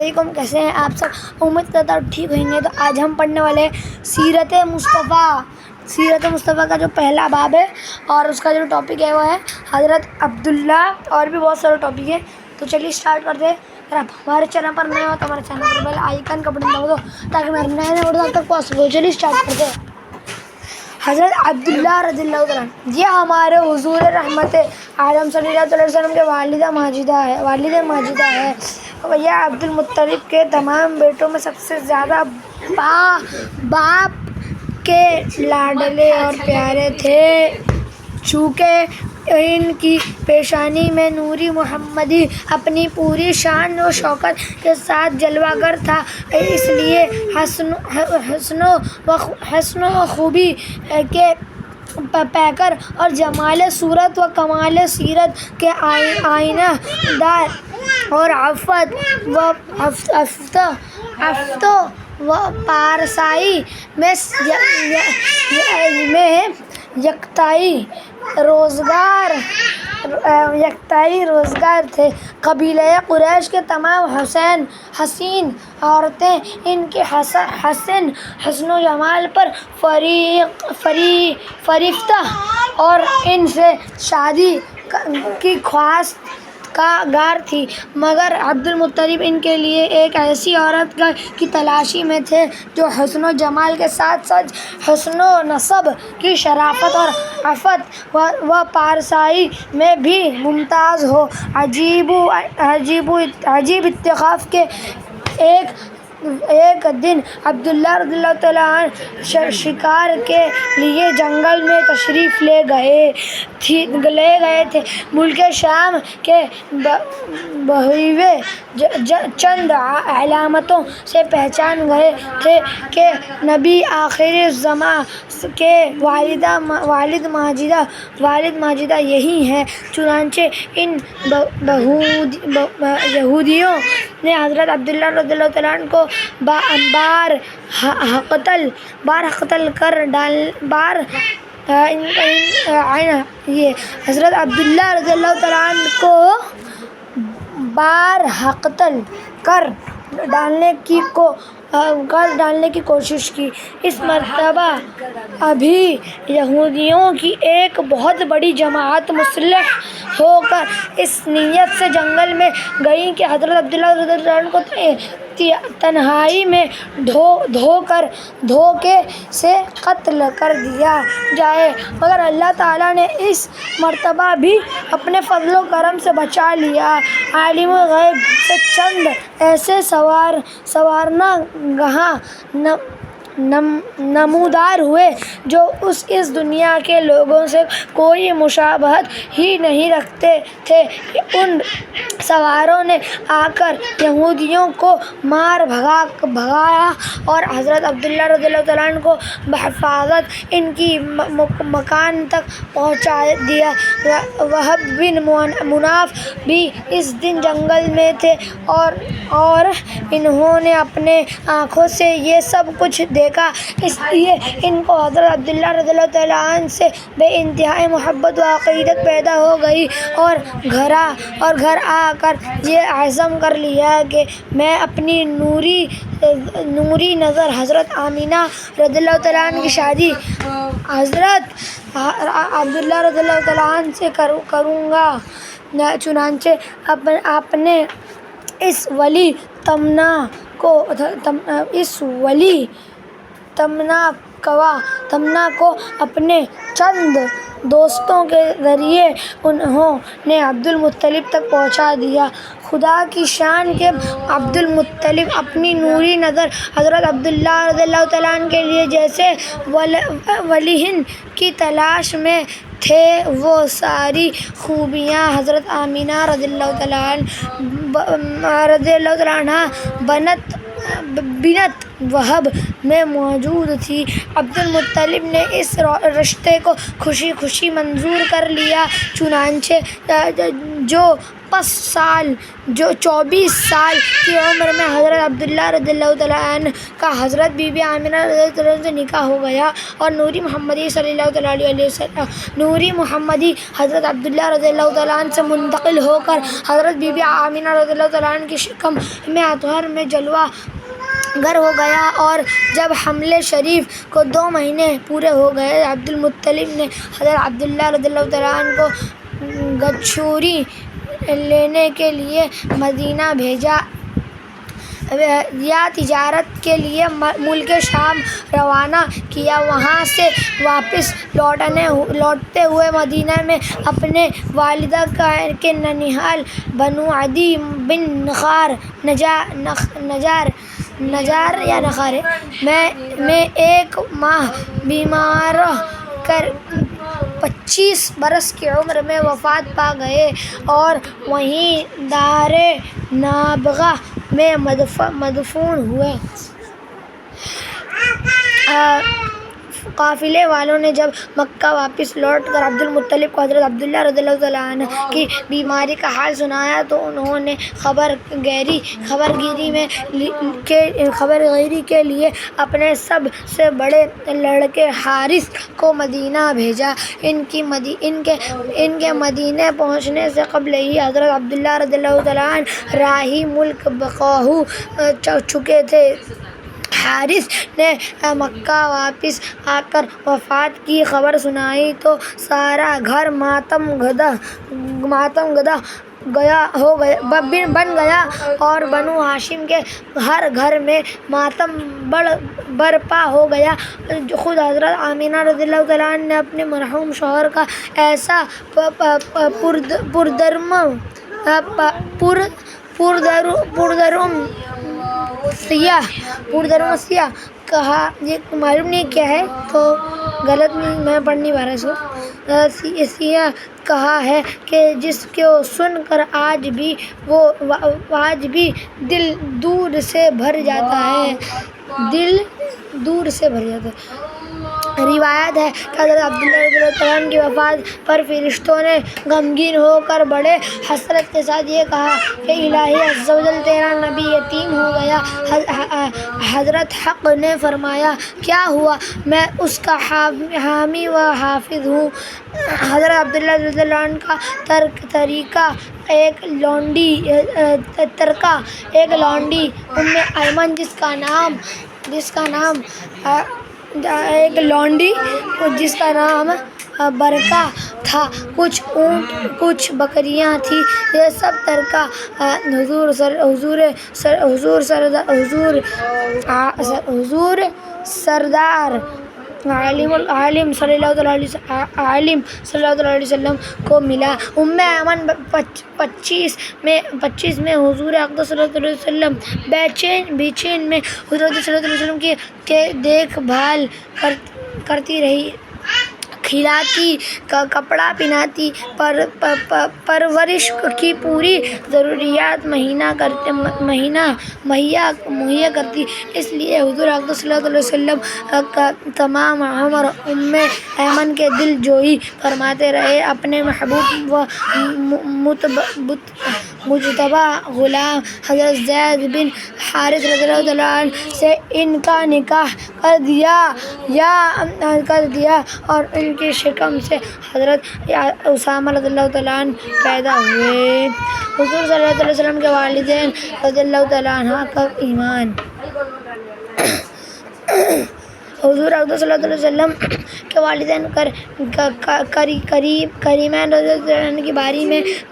علیکم، کیسے ہیں آپ سب؟ امید کرتا ہوں ٹھیک ہوئیں گے۔ تو آج ہم پڑھنے والے ہیں سیرت مصطفیٰ کا جو پہلا باب ہے، اور اس کا جو ٹاپک ہے وہ ہے حضرت عبداللہ، اور بھی بہت سارے ٹاپک ہیں۔ تو چلیے اسٹارٹ کرتے ہیں۔ اگر آپ ہمارے چینل پر نئے ہو تو ہمارے چینل پر بیل آئیکن کا بٹن دبا دو تاکہ میرے نئے ویڈیو آپ تک پہنچ سکے۔ چلیے اسٹارٹ کرتے ہیں۔ حضرت عبداللہ رضی اللہ تعالیٰ یہ ہمارے حضور رحمت عالم صلی اللہ علیہ وسلم کے والد ماجدہ ہے۔ یہ عبد المطلب کے تمام بیٹوں میں سب سے زیادہ باپ کے لاڈلے اور پیارے تھے۔ چونکہ ان کی پیشانی میں نوری محمدی اپنی پوری شان و شوکت کے ساتھ جلوہ گر تھا، اس لیے حسن و خوبی کے پیکر اور جمال صورت و کمال سیرت کے آئینہ دار اور عفت و پارسائی میں یکتائی روزگار تھے۔ قبیلہ قریش کے تمام حسین عورتیں ان کے حسن و جمال پر فریفتہ اور ان سے شادی کی خواہش گار تھی، مگر عبد المطلب ان کے لیے ایک ایسی عورت کی تلاشی میں تھے جو حسن و جمال کے ساتھ ساتھ حسن و نسب کی شرافت اور عفت و پارسائی میں بھی ممتاز ہو۔ عجیب اتفاق کہ ایک دن عبداللہ رضی اللہ تعالیٰ عنہ شکار کے لیے جنگل میں تشریف لے گئے تھے۔ ملک شام کے بحیرے چند علامتوں سے پہچان گئے تھے کہ نبی آخر الزماں کے والد ماجدہ یہی ہیں۔ چنانچہ ان یہودیوں نے حضرت عبداللہ رضی اللہ تعالیٰ عنہ کو حضرت عبداللہ رضی اللہ تعالیٰ عنہ کو قتل کر ڈالنے کی کوشش کی۔ اس مرتبہ ابھی یہودیوں کی ایک بہت بڑی جماعت مسلح ہو کر اس نیت سے جنگل میں گئی کہ حضرت عبداللہ رضی اللہ عنہ کو تنہائی میں دھوکے سے قتل کر دیا جائے، مگر اللہ تعالیٰ نے اس مرتبہ بھی اپنے فضل و کرم سے بچا لیا۔ عالم غیب سے چند ایسے سوارنا گاہ نمودار ہوئے جو اس دنیا کے لوگوں سے کوئی مشابہت ہی نہیں رکھتے تھے۔ ان سواروں نے آ کر یہودیوں کو مار بھگایا اور حضرت عبداللہ رضی اللہ تعالیٰ عنہ کو بحفاظت ان کی مکان تک پہنچا دیا۔ وہب بن مناف بھی اس دن جنگل میں تھے اور انہوں نے اپنے آنکھوں سے یہ سب کچھ دیکھا، اس لیے ان کو حضرت عبداللہ رضی اللہ تعالیٰ عنہ سے بے انتہائی محبت و عقیدت پیدا ہو گئی، اور گھر آ کر یہ عزم کر لیا کہ میں اپنی نوری نظر حضرت آمینہ رضی اللہ تعالیٰ عنہ کی شادی حضرت عبداللہ رضی اللہ تعالیٰ عنہ سے کروں گا۔ چنانچہ آپ نے اس ولی تمنا کو اپنے چند دوستوں کے ذریعے انہوں نے عبد المطلب تک پہنچا دیا۔ خدا کی شان کہ عبد المطلب اپنی نوری نظر حضرت عبداللہ رضی اللہ تعالیٰ عنہ کے لیے جیسے ولیہن کی تلاش میں تھے، وہ ساری خوبیاں حضرت آمینہ رضی اللہ تعالیٰ عنہ بنت وہب میں موجود تھی۔ عبد المطلب نے اس رشتے کو خوشی منظور کر لیا۔ چنانچہ جو 24 سال کی عمر میں حضرت عبداللہ رضی اللہ تعالیٰ عنہ کا حضرت بی بی آمنہ رضی اللہ تعالیٰ عنہ سے نکاح ہو گیا، اور نوری محمدی صلی اللہ تعالیٰ علیہ وسلم نوری محمدی حضرت عبداللہ رضی اللہ تعالیٰ عنہ سے منتقل ہو کر حضرت بی بی آمنہ رضی اللہ تعالیٰ عنہ کی شکم میں اطہر میں جلوہ گر ہو گیا، اور جب حمل شریف کو 2 مہینے پورے ہو گئے، عبد المطلب نے حضرت عبداللہ رضی اللہ تعالیٰ عنہ کو گچھوری لینے کے لیے مدینہ بھیجا یا تجارت کے لیے ملک شام روانہ کیا۔ وہاں سے واپس لوٹتے ہوئے مدینہ میں اپنے والدہ کے ننھیال بنو عدی بن نجار میں 1 ماہ بیمار کر 25 برس کی عمر میں وفات پا گئے، اور وہیں دار نابغہ میں مدفون ہوئے۔ قافلے والوں نے جب مکہ واپس لوٹ کر عبد المطلب کو حضرت عبداللہ رضی اللہ تعالیٰ عنہ کی بیماری کا حال سنایا تو انہوں نے خبرگیری کے لیے اپنے سب سے بڑے لڑکے حارث کو مدینہ بھیجا۔ ان کے مدینہ پہنچنے سے قبل ہی حضرت عبداللہ رضی اللہ تعالیٰ عنہ راہی ملک بقا ہو چکے تھے۔ حارث نے مکہ واپس آ کر وفات کی خبر سنائی تو سارا گھر ماتم گدا بن گیا، اور بنو ہاشم کے ہر گھر میں ماتم برپا ہو گیا۔ خود حضرت آمنہ رضی اللہ تعالیٰ عنہ نے اپنے مرحوم شوہر کا ایسا پردرم سیاہ کہا، یہ معلوم نہیں کیا ہے تو غلط نہیں، میں پڑھ نہیں پا رہا اس کو، سیاہ کہا ہے کہ جس کو سن کر آج بھی دل دور سے بھر جاتا ہے۔ روایت ہے کہ حضرت عبداللہ رضی اللہ تعالیٰ عنہ کی وفات پر فرشتوں نے غمگین ہو کر بڑے حسرت کے ساتھ یہ کہا کہ الہی عز و جل، تیرا نبی یتیم ہو گیا۔ حضرت حق نے فرمایا، کیا ہوا؟ میں اس کا حامی و حافظ ہوں۔ حضرت عبداللہ رضی اللہ عنہ کا ترکہ ایک لونڈی ایمن جس کا نام برکہ تھا، کچھ اونٹ، کچھ بکریاں تھیں، یہ سب ترکہ حضور سردار عالم صلی اللہ علیہ وسلم کو ملا۔ ایمن 25 میں حضور اقدس صلی اللہ علیہ وسلم بے چین میں حضور صلی اللہ علیہ وسلم کی دیکھ بھال کرتی رہی، کھلاتی، کپڑا پہناتی، پرورش کی پوری ضروریات مہیا کرتی۔ اس لیے حضور اقدس صلی اللہ علیہ وسلم کا تمام عمر ایمن کے دل جوئی فرماتے رہے۔ اپنے محبوب و مجتبی غلام حضرت زید بن حارث رضی اللہ تعالیٰ عنہ سے ان کا نکاح کر دیا، اور ان کی شکم سے حضرت اسامہ رضی اللہ تعالیٰ عنہ پیدا ہوئے۔ حضور صلی اللہ علیہ وسلم کے والدین رضی اللہ تعالیٰ عنہ کا ایمان۔ حضور اقدس صلی اللہ علیہ وسلم کے والدین کریمین رضی اللہ عنہ کے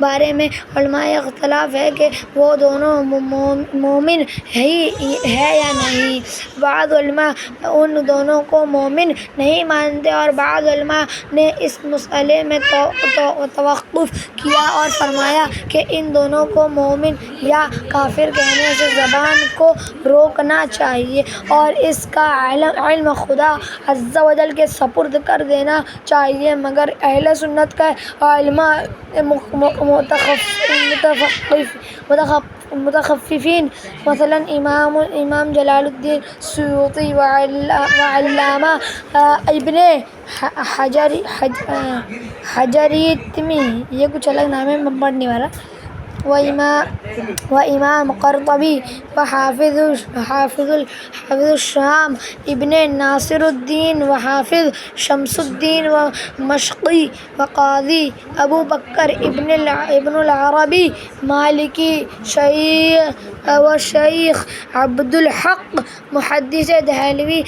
بارے میں علماء اختلاف ہے کہ وہ دونوں مومن ہے یا نہیں۔ بعض علماء ان دونوں کو مومن نہیں مانتے، اور بعض علماء نے اس مسئلے میں توقف کیا اور فرمایا کہ ان دونوں کو مومن یا کافر کہنے سے زبان کو روکنا چاہیے، اور اس کا علم خدا عز و جل کے سپرد کر دینا چاہیے۔ مگر اہل سنت کا علماء متخففین، مثلا امام جلال الدین سیوطی وعلامہ ابن حجریتمی، یہ کچھ الگ نام ہے میں پڑھ نہیں پا رہا، وإمام قرطبی حافظ الشام ابن ناصر الدین وحافظ شمس الدین ومشقی وقاضی ابو بکر ابن العربی مالکی وشیخ عبد الحق محدث دہلوی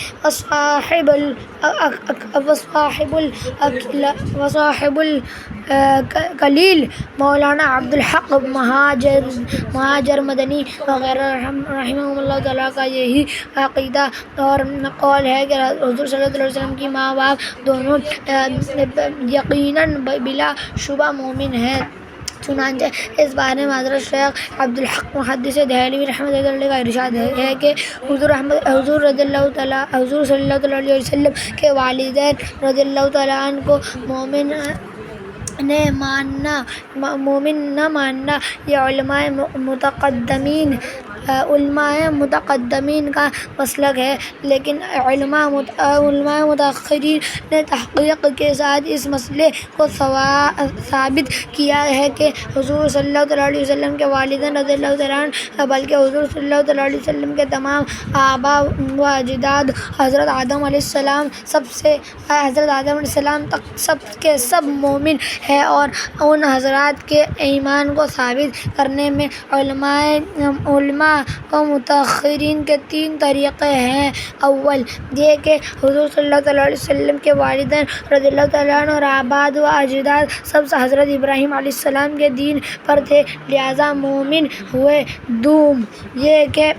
وصاحب الکلیل مولانا عبد الحق مہاجر مدنی وغیرہ رحمہم اللہ تعالیٰ کا یہی عقیدہ اور قول ہے کہ حضور صلی اللہ علیہ وسلم کی ماں باپ دونوں یقیناً بلا شبہ مومن ہیں۔ چنانچہ اس بارے میں حضرت شیخ عبد الحق محدث دہلوی رحمۃ اللہ علیہ کا ارشاد ہے کہ حضور صلی اللہ علیہ وسلم کے والدین رضی اللہ تعالیٰ عنہ کو مومن نہ ماننا یہ علماء متقدمین کا مسلک ہے، لیکن علماء متأخرین نے تحقیق کے ساتھ اس مسئلے کو ثابت کیا ہے کہ حضور صلی اللہ علیہ وسلم کے والدین رضی اللہ تعالیٰ عنہ بلکہ حضور صلی اللہ علیہ وسلم کے تمام آباء و اجداد حضرت آدم علیہ السلام تک سب کے سب مومن ہے، اور ان حضرات کے ایمان کو ثابت کرنے میں علماء و متأخرین کے 3 طریقے ہیں۔ اول یہ کہ حضور صلی اللہ علیہ وسلم کے والدین رضی اللہ تعالیٰ عنہ اور آباء و اجداد سب حضرت ابراہیم علیہ السلام کے دین پر تھے، لہذا مومن ہوئے۔ دوم یہ کہ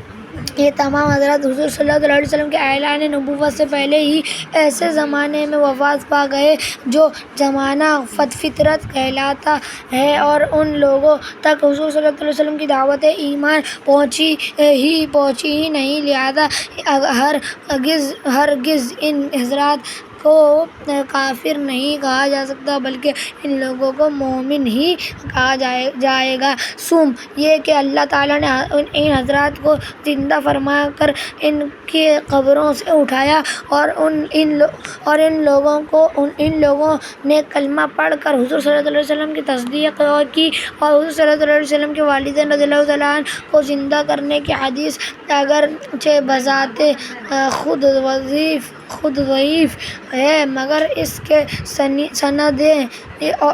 یہ تمام حضرات حضور صلی اللہ علیہ وسلم کے اعلان نبوت سے پہلے ہی ایسے زمانے میں وفات پا گئے جو زمانہ فطرت کہلاتا ہے، اور ان لوگوں تک حضور صلی اللہ علیہ وسلم کی دعوت ایمان پہنچی ہی نہیں، لہذا ہرگز ان حضرات کو کافر نہیں کہا جا سکتا بلکہ ان لوگوں کو مومن ہی کہا جائے گا۔ سوم یہ کہ اللہ تعالیٰ نے ان حضرات کو زندہ فرما کر ان کی قبروں سے اٹھایا، اور ان لوگوں نے کلمہ پڑھ کر حضور صلی اللہ علیہ وسلم کی تصدیق کی، اور حضور صلی اللہ علیہ وسلم کے والدین رضی اللہ تعالیٰ عنہ کو زندہ کرنے کی حدیث اگرچہ بذات خود ضعیف ہے، مگر اس کے سندیں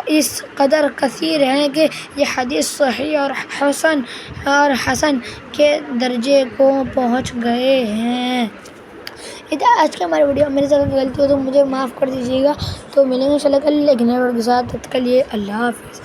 اس قدر کثیر ہیں کہ یہ حدیث صحیح اور حسن کے درجے کو پہنچ گئے ہیں۔ آج کے ہمارے ویڈیو میرے سے اگر غلطی ہو تو مجھے معاف کر دیجیے گا، تو ملیں گے انشاءاللہ کل ایک نئے ویڈیو کے ساتھ، تب تک کے لیے اللہ حافظ۔